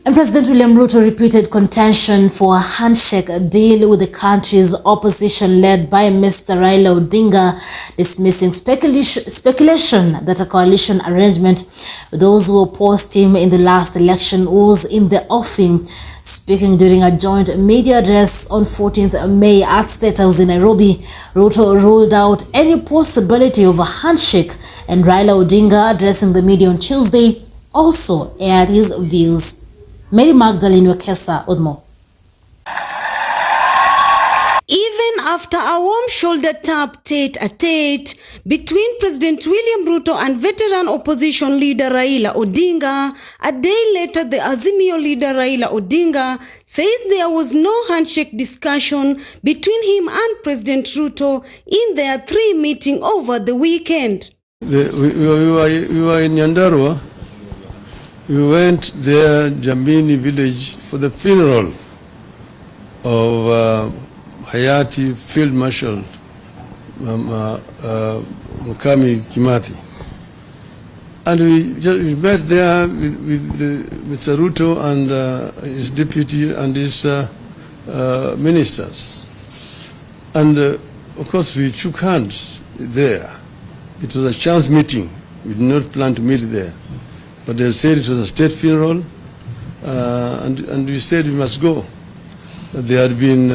And President William Ruto repeated contention for a handshake deal with the country's opposition led by Mr. Raila Odinga, dismissing speculation that a coalition arrangement with those who opposed him in the last election was in the offing. Speaking during a joint media address on 14th May at State House in Nairobi, Ruto ruled out any possibility of a handshake, and Raila Odinga, addressing the media on Tuesday, also aired his views. Mary Magdalene Nekesa with more. Even after a warm-shoulder tap tete-a-tete between President William Ruto and veteran opposition leader Raila Odinga, a day later the Azimio leader Raila Odinga says there was no handshake discussion between him and President Ruto in their meeting over the weekend. We were in Nyandarua. We went there, Jamini village, for the funeral of Hayati Field Marshal Mukami Kimathi. And we met there with Mr. Ruto and his deputy and his ministers. And of course we shook hands there. It was a chance meeting. We did not plan to meet there. But they said it was a state funeral, and we said we must go. There had been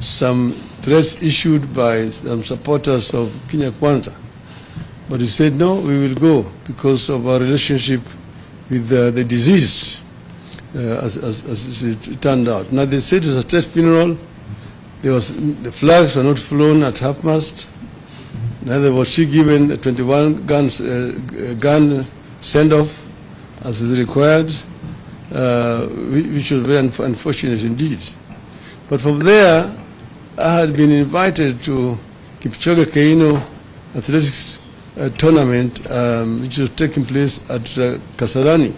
some threats issued by some supporters of Kenya Kwanza. But we said, no, we will go because of our relationship with the deceased, as it turned out. Now they said it was a state funeral. The flags were not flown at half-mast. Neither was she given a 21 gun send-off as is required, which was very unfortunate indeed. But from there, I had been invited to Kipchoge Keino athletics tournament, which was taking place at Kasarani.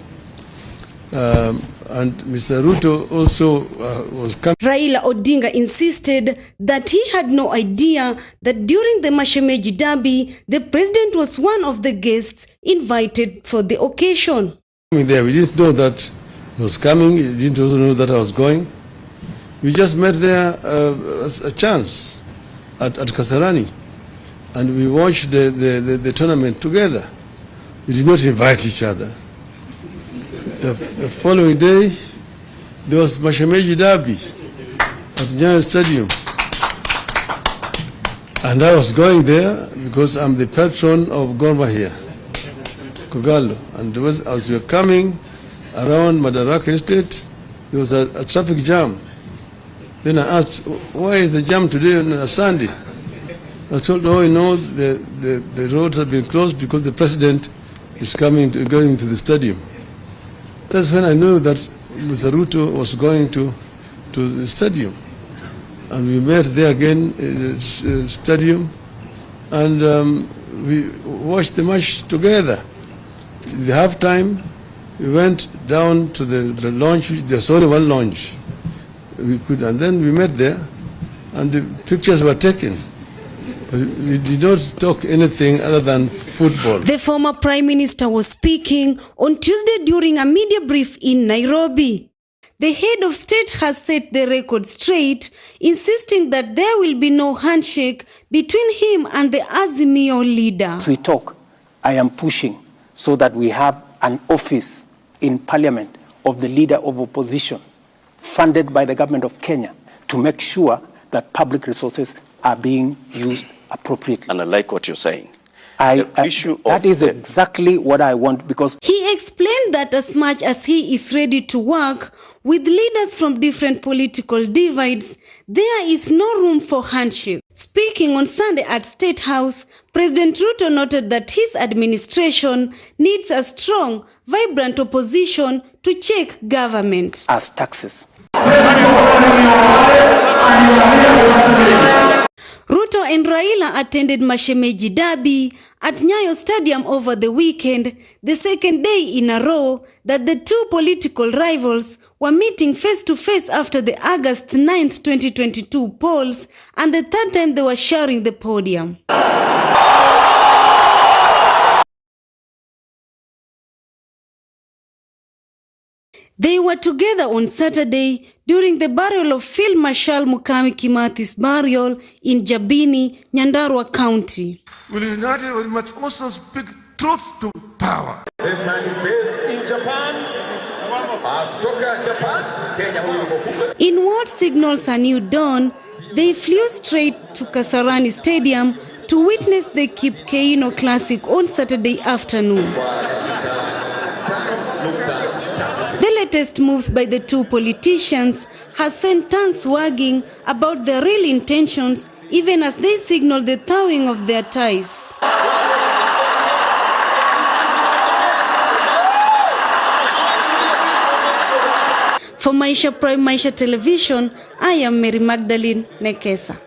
And Mr. Ruto also was coming. Raila Odinga insisted that he had no idea that during the Mashemeji Derby, the president was one of the guests invited for the occasion. There, we didn't know that he was coming. He didn't also know that I was going. We just met there as a chance at Kasarani, and we watched the tournament together. We did not invite each other. The following day, there was Mashemeji Derby at Nyayo Stadium. And I was going there because I'm the patron of Gor Mahia, Kogalo. And as we were coming around Madaraka Estate, there was a traffic jam. Then I asked, why is the jam today on a Sunday? I told, oh, you know, the roads have been closed because the president is going to the stadium. That's when I knew that Mr. Ruto was going to the stadium. And we met there again in the stadium, and we watched the match together. At the halftime, we went down to the lounge. There's only one lounge. And then we met there, and the pictures were taken. We did not talk anything other than football. The former Prime Minister was speaking on Tuesday during a media brief in Nairobi. The head of state has set the record straight, insisting that there will be no handshake between him and the Azimio leader. As we talk, I am pushing so that we have an office in Parliament of the leader of opposition, funded by the government of Kenya, to make sure that public resources are being used appropriately. And I like what you're saying. That is exactly what I want, because he explained that as much as he is ready to work with leaders from different political divides, there is no room for handshake. Speaking on Sunday at State House, President Ruto noted that his administration needs a strong, vibrant opposition to check government. As taxes. Ruto and Raila attended Mashemeji Derby at Nyayo Stadium over the weekend, the second day in a row that the two political rivals were meeting face-to-face after the August 9th, 2022 polls, and the third time they were sharing the podium. They were together on Saturday during the burial of Field Marshal Mukami Kimathi's burial in Jabini, Nyandarua County. We united, we must also speak truth to power. This man is based in Japan. In what signals a new dawn, they flew straight to Kasarani Stadium to witness the Kipkeino Classic on Saturday afternoon. The latest moves by the two politicians has sent tongues wagging about their real intentions, even as they signal the thawing of their ties. For Maisha Prime Maisha Television, I am Mary Magdalene Nekesa.